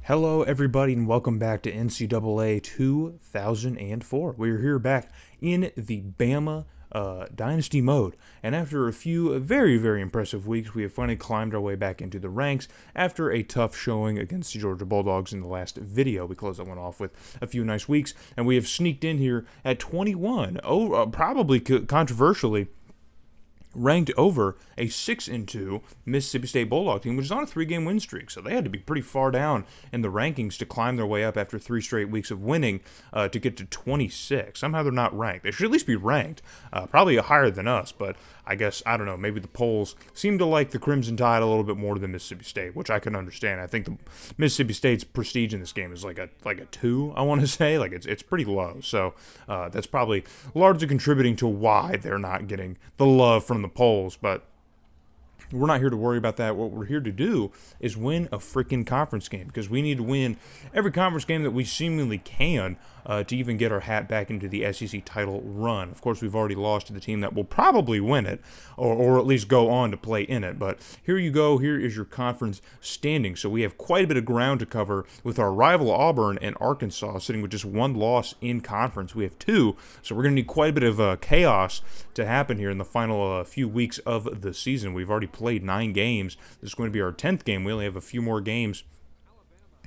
Hello, everybody, and welcome back to NCAA 2004. We're here back in the Bama Dynasty mode, and after a few very, very impressive weeks, we have finally climbed our way back into the ranks after a tough showing against the Georgia Bulldogs in the last video. We closed that one off with a few nice weeks, and we have sneaked in here at 21, probably controversially, ranked over a 6-2 Mississippi State Bulldog team, which is on a 3-game win streak. So they had to be pretty far down in the rankings to climb their way up after 3 straight weeks of winning to get to 26. Somehow they're not ranked. They should at least be ranked, probably higher than us, but I guess, I don't know, maybe the polls seem to like the Crimson Tide a little bit more than Mississippi State, which I can understand. I think the Mississippi State's prestige in this game is like a 2, I want to say. Like it's pretty low. So that's probably largely contributing to why they're not getting the love from the polls, but we're not here to worry about that. What we're here to do is win a freaking conference game, because we need to win every conference game that we seemingly can to even get our hat back into the SEC title run. Of course, we've already lost to the team that will probably win it, or at least go on to play in it. But here you go. Here is your conference standing. So we have quite a bit of ground to cover with our rival Auburn and Arkansas sitting with just 1 loss in conference. We have 2, so we're going to need quite a bit of chaos to happen here in the final few weeks of the season. We've already played 9 games. This is going to be our 10th game. We only have a few more games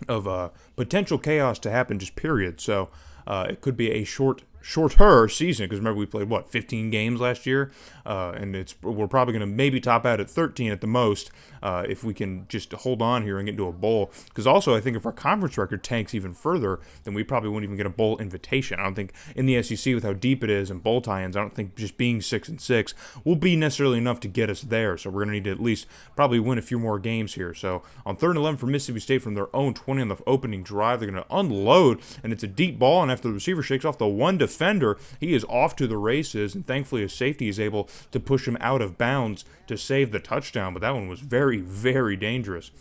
of potential chaos to happen, just period. So it could be a shorter season, because remember we played 15 games last year, and we're probably going to maybe top out at 13 at the most if we can just hold on here and get into a bowl. Because also I think if our conference record tanks even further, then we probably won't even get a bowl invitation. I don't think in the SEC, with how deep it is and bowl tie-ins, I don't think just being 6-6 will be necessarily enough to get us there. So we're going to need to at least probably win a few more games here. So on 3rd and 11 for Mississippi State from their own 20 on the opening drive, they're going to unload, and it's a deep ball, and after the receiver shakes off the one defender, he is off to the races, and thankfully his safety is able to push him out of bounds to save the touchdown. But that one was very, very dangerous.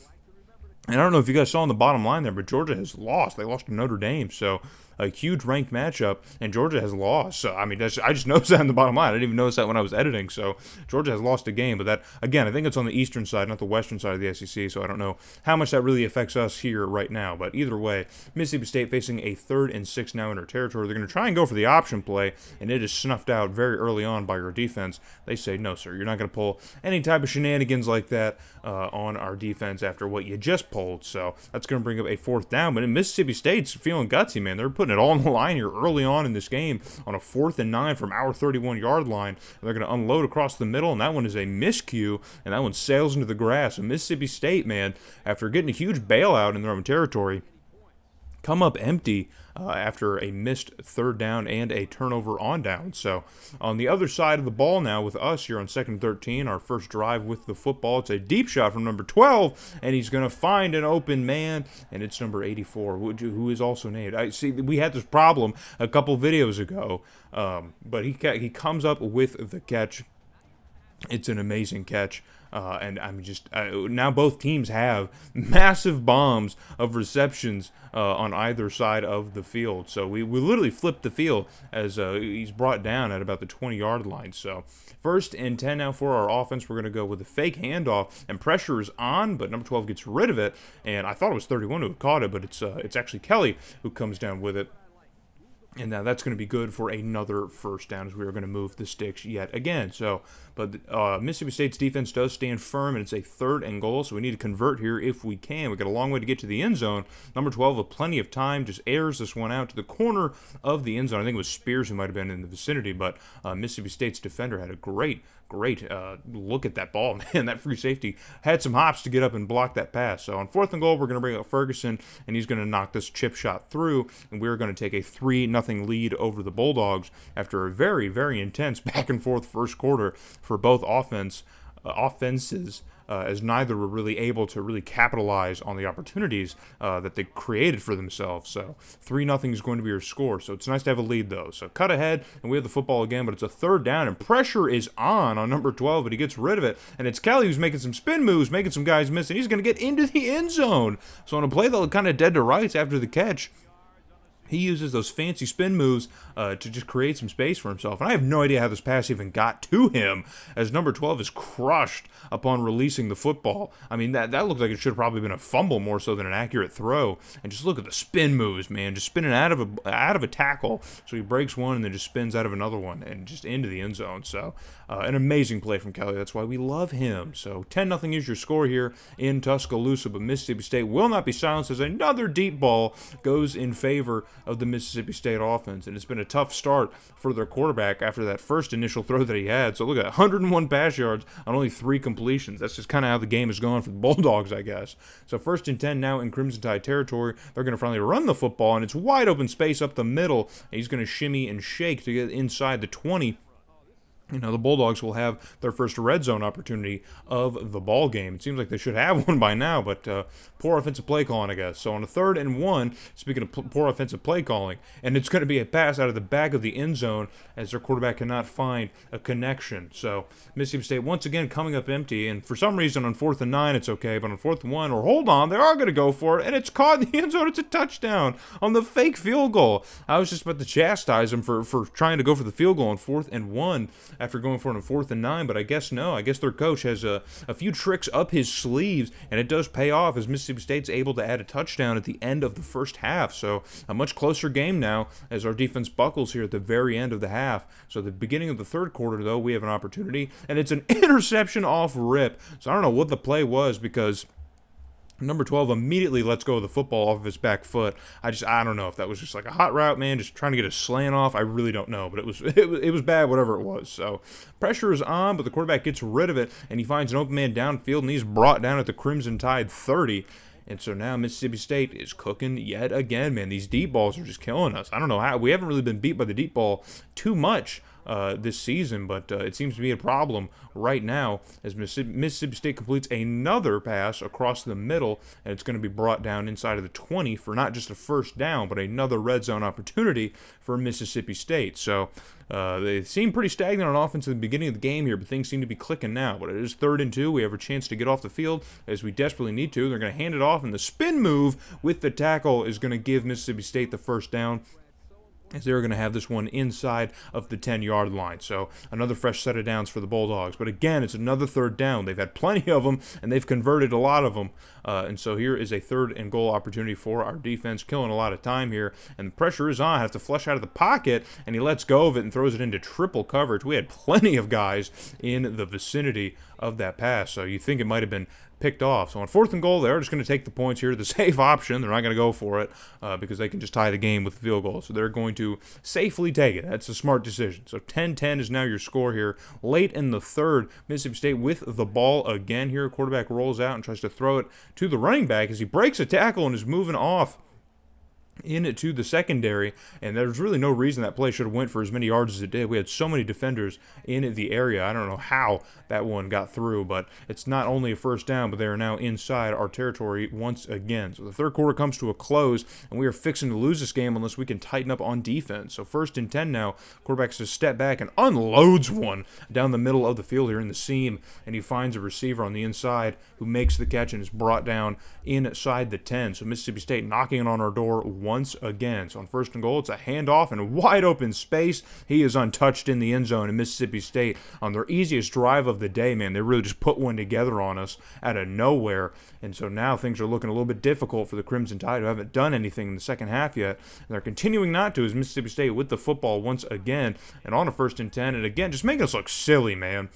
And I don't know if you guys saw on the bottom line there, but Georgia has lost. They lost to Notre Dame, so a huge ranked matchup, and Georgia has lost. So, I mean, I just noticed that in the bottom line. I didn't even notice that when I was editing. So, Georgia has lost a game, but that, again, I think it's on the eastern side, not the western side of the SEC, so I don't know how much that really affects us here right now. But either way, Mississippi State facing a 3rd and 6 now in their territory. They're going to try and go for the option play, and it is snuffed out very early on by your defense. They say, no, sir, you're not going to pull any type of shenanigans like that on our defense after what you just pulled. So, that's going to bring up a 4th down. But in Mississippi State's feeling gutsy, man. They're putting it all on the line here early on in this game on a 4th and 9 from our 31-yard line. And they're going to unload across the middle, and that one is a miscue, and that one sails into the grass. And Mississippi State, man, after getting a huge bailout in their own territory, come up empty after a missed 3rd down and a turnover on down. So on the other side of the ball now with us here on 2nd and 13, our first drive with the football. It's a deep shot from number 12, and he's going to find an open man, and it's number 84, who is also named. I see we had this problem a couple videos ago, but he comes up with the catch. It's an amazing catch. And I'm just now both teams have massive bombs of receptions on either side of the field. So we literally flipped the field as he's brought down at about the 20-yard line. So 1st and 10 now for our offense. We're going to go with a fake handoff, and pressure is on, but number 12 gets rid of it. And I thought it was 31 who had caught it, but it's actually Kelly who comes down with it. And now that's going to be good for another 1st down, as we are going to move the sticks yet again. So, but Mississippi State's defense does stand firm, and it's a 3rd and goal, so we need to convert here if we can. We got a long way to get to the end zone. Number 12 with plenty of time just airs this one out to the corner of the end zone. I think it was Spears who might have been in the vicinity, but Mississippi State's defender had a great look at that ball, man. That free safety had some hops to get up and block that pass. So on 4th and goal, we're going to bring up Ferguson, and he's going to knock this chip shot through, and we're going to take a 3-0 lead over the Bulldogs after a very, very intense back-and-forth first quarter for both offenses. As neither were really able to really capitalize on the opportunities that they created for themselves. So 3-0 is going to be your score. So it's nice to have a lead, though. So cut ahead, and we have the football again, but it's a 3rd down, and pressure is on number 12, but he gets rid of it. And it's Kelly who's making some spin moves, making some guys miss, and he's going to get into the end zone. So on a play that looked kind of dead to rights after the catch, He uses those fancy spin moves to just create some space for himself. And I have no idea how this pass even got to him, as number 12 is crushed upon releasing the football. I mean, that looked like it should have probably been a fumble more so than an accurate throw. And just look at the spin moves, man. Just spinning out of a tackle. So he breaks one and then just spins out of another one and just into the end zone. So an amazing play from Kelly. That's why we love him. So 10-0 is your score here in Tuscaloosa. But Mississippi State will not be silenced as another deep ball goes in favor of the Mississippi State offense. And it's been a tough start for their quarterback after that first initial throw that he had. So look at 101 pass yards on only 3 completions. That's just kind of how the game is going for the Bulldogs, I guess. So 1st and 10 now in Crimson Tide territory. They're going to finally run the football, and it's wide open space up the middle. And he's going to shimmy and shake to get inside the 20. The Bulldogs will have their first red zone opportunity of the ball game. It seems like they should have one by now, but poor offensive play calling, I guess. So on a 3rd and 1, speaking of poor offensive play calling, and it's going to be a pass out of the back of the end zone as their quarterback cannot find a connection. So Mississippi State once again coming up empty, and for some reason on 4th and 9 it's okay, but on 4th and 1, or hold on, they are going to go for it, and it's caught in the end zone. It's a touchdown on the fake field goal. I was just about to chastise him for trying to go for the field goal on 4th and 1. After going for it on 4th and 9, but I guess no. I guess their coach has a few tricks up his sleeves, and it does pay off as Mississippi State's able to add a touchdown at the end of the first half. So a much closer game now as our defense buckles here at the very end of the half. So the beginning of the 3rd quarter, though, we have an opportunity, and it's an interception off rip. So I don't know what the play was, because number 12 immediately lets go of the football off of his back foot. I don't know if that was just like a hot route, man, just trying to get a slant off. I really don't know, but it was bad, whatever it was. So pressure is on, but the quarterback gets rid of it, and he finds an open man downfield, and he's brought down at the Crimson Tide 30. And so now Mississippi State is cooking yet again, man. These deep balls are just killing us. I don't know how. We haven't really been beat by the deep ball too much this season, but it seems to be a problem right now as Mississippi State completes another pass across the middle, and it's going to be brought down inside of the 20 for not just a first down, but another red zone opportunity for Mississippi State. So they seem pretty stagnant on offense at the beginning of the game here, but things seem to be clicking now. But it is 3rd and 2. We have a chance to get off the field as we desperately need to. They're going to hand it off, and the spin move with the tackle is going to give Mississippi State the first down, as they're going to have this one inside of the 10-yard line. So another fresh set of downs for the Bulldogs. But again, it's another 3rd down. They've had plenty of them, and they've converted a lot of them. And so here is a 3rd and goal opportunity for our defense, killing a lot of time here. And the pressure is on. Have to flush out of the pocket, and he lets go of it and throws it into triple coverage. We had plenty of guys in the vicinity of that pass, so you think it might have been picked off. So on 4th and goal, they're just going to take the points here, the safe option. They're not going to go for it because they can just tie the game with the field goal. So they're going to safely take it. That's a smart decision. So 10-10 is now your score here. Late in the 3rd, Mississippi State with the ball again here. Quarterback rolls out and tries to throw it to the running back as he breaks a tackle and is moving off into the secondary, and there's really no reason that play should have went for as many yards as it did. We had so many defenders in the area. I don't know how that one got through, but it's not only a first down, but they are now inside our territory once again. So the 3rd quarter comes to a close, and we are fixing to lose this game unless we can tighten up on defense. So 1st and 10 now. Quarterback just step back and unloads one down the middle of the field here in the seam, and he finds a receiver on the inside who makes the catch and is brought down inside the 10. So Mississippi State knocking on our door once again. So on 1st and goal, it's a handoff in wide open space. He is untouched in the end zone, and Mississippi State on their easiest drive of the day, man, they really just put one together on us out of nowhere. And so now things are looking a little bit difficult for the Crimson Tide, who haven't done anything in the second half yet. And they're continuing not to as Mississippi State with the football once again and on a 1st and 10. And again, just making us look silly, man.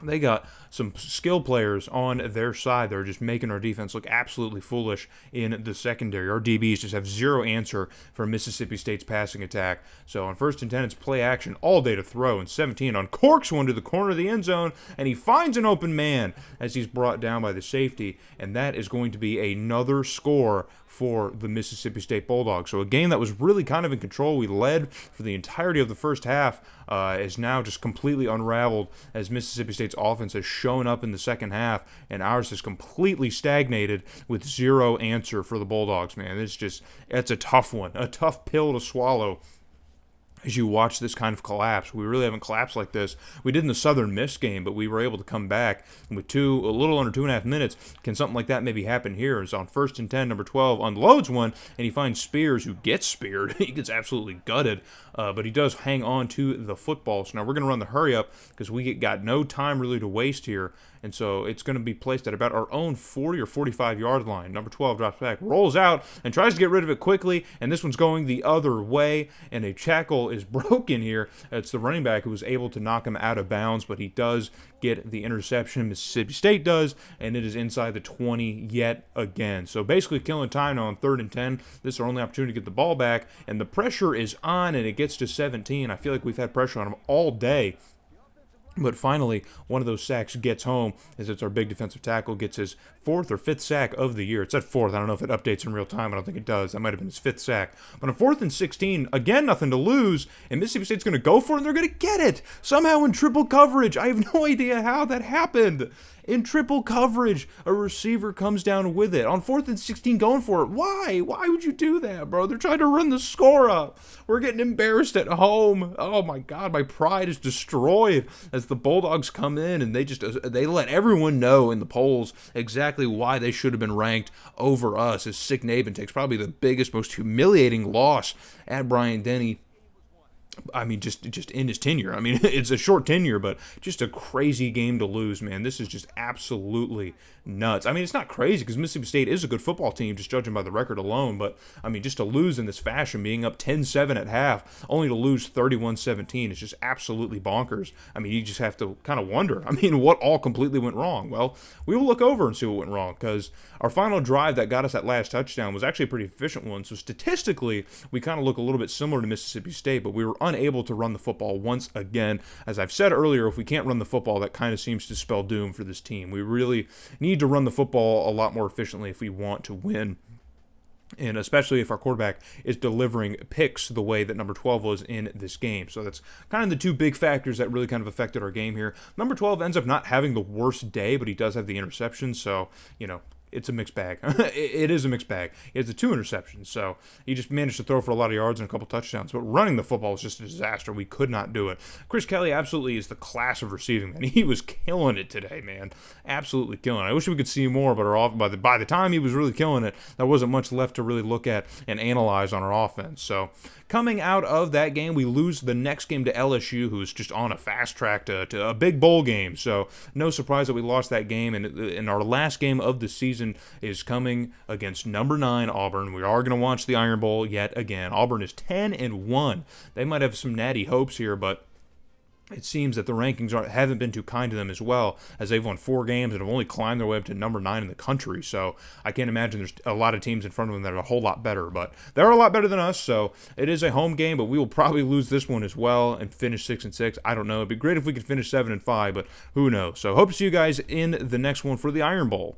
They got some skill players on their side. They're just making our defense look absolutely foolish in the secondary. Our DBs just have zero answer for Mississippi State's passing attack. So on 1st and 10, it's play action all day to throw. And 17 uncorks one to the corner of the end zone, and he finds an open man as he's brought down by the safety. And that is going to be another score for the Mississippi State Bulldogs. So a game that was really kind of in control. We led for the entirety of the first half is now just completely unraveled as Mississippi State's offense has shown up in the second half, and ours is completely stagnated with zero answer for the Bulldogs, man. It's a tough one, a tough pill to swallow. as you watch this kind of collapse. We really haven't collapsed like this. We did in the Southern Miss game, but we were able to come back with a little under 2.5 minutes. Can something like that maybe happen here? It's on 1st and 10, number 12 unloads one, and he finds Spears, who gets speared. He gets absolutely gutted, but he does hang on to the football. So now we're going to run the hurry up because we got no time really to waste here. And so it's going to be placed at about our own 40 or 45-yard line. Number 12 drops back, rolls out, and tries to get rid of it quickly. And this one's going the other way. And a tackle is broken here. It's the running back who was able to knock him out of bounds. But he does get the interception. Mississippi State does. And it is inside the 20 yet again. So basically killing time now on 3rd and 10. This is our only opportunity to get the ball back. And the pressure is on, and it gets to 17. I feel like we've had pressure on him all day. But finally, one of those sacks gets home, as it's our big defensive tackle, gets his 4th or 5th sack of the year. It's at 4th. I don't know if it updates in real time. I don't think it does. That might have been his 5th sack. But on 4th and 16, again, nothing to lose, and Mississippi State's going to go for it, and they're going to get it, somehow in triple coverage. I have no idea how that happened. In triple coverage, a receiver comes down with it. On 4th and 16, going for it. Why? Why would you do that, bro? They're trying to run the score up. We're getting embarrassed at home. Oh, my God. My pride is destroyed as the Bulldogs come in, and they let everyone know in the polls exactly why they should have been ranked over us, as Sick Nayban takes probably the biggest, most humiliating loss at Bryant Denny. I mean, just in his tenure. I mean, it's a short tenure, but just a crazy game to lose, man. This is just absolutely nuts. I mean, it's not crazy because Mississippi State is a good football team, just judging by the record alone. But, I mean, just to lose in this fashion, being up 10-7 at half, only to lose 31-17 is just absolutely bonkers. I mean, you just have to kind of wonder, I mean, what all completely went wrong? Well, we will look over and see what went wrong, because our final drive that got us that last touchdown was actually a pretty efficient one. So statistically, we kind of look a little bit similar to Mississippi State, but we were unable to run the football once again. As I've said earlier, if we can't run the football, that kind of seems to spell doom for this team. We really need to run the football a lot more efficiently if we want to win. And especially if our quarterback is delivering picks the way that number 12 was in this game. So that's kind of the two big factors that really kind of affected our game here. Number 12 ends up not having the worst day, but he does have the interception. So, it's a mixed bag. It is a mixed bag. He has the 2 interceptions, so he just managed to throw for a lot of yards and a couple touchdowns. But running the football was just a disaster. We could not do it. Chris Kelly absolutely is the class of receiving, man. He was killing it today, man. Absolutely killing it. I wish we could see more, but by the time he was really killing it, there wasn't much left to really look at and analyze on our offense. So coming out of that game, we lose the next game to LSU, who's just on a fast track to a big bowl game. So no surprise that we lost that game. And in our last game of the season is coming against number 9 Auburn. We are going to watch the Iron Bowl yet again. Auburn is 10-1. They might have some natty hopes here, but it seems that the rankings haven't been too kind to them as well, as they've won 4 games and have only climbed their way up to number 9 in the country. So I can't imagine there's a lot of teams in front of them that are a whole lot better, but they're a lot better than us. So it is a home game, but we will probably lose this one as well and finish 6-6. I don't know. It'd be great if we could finish 7-5, but who knows? So hope to see you guys in the next one for the Iron Bowl.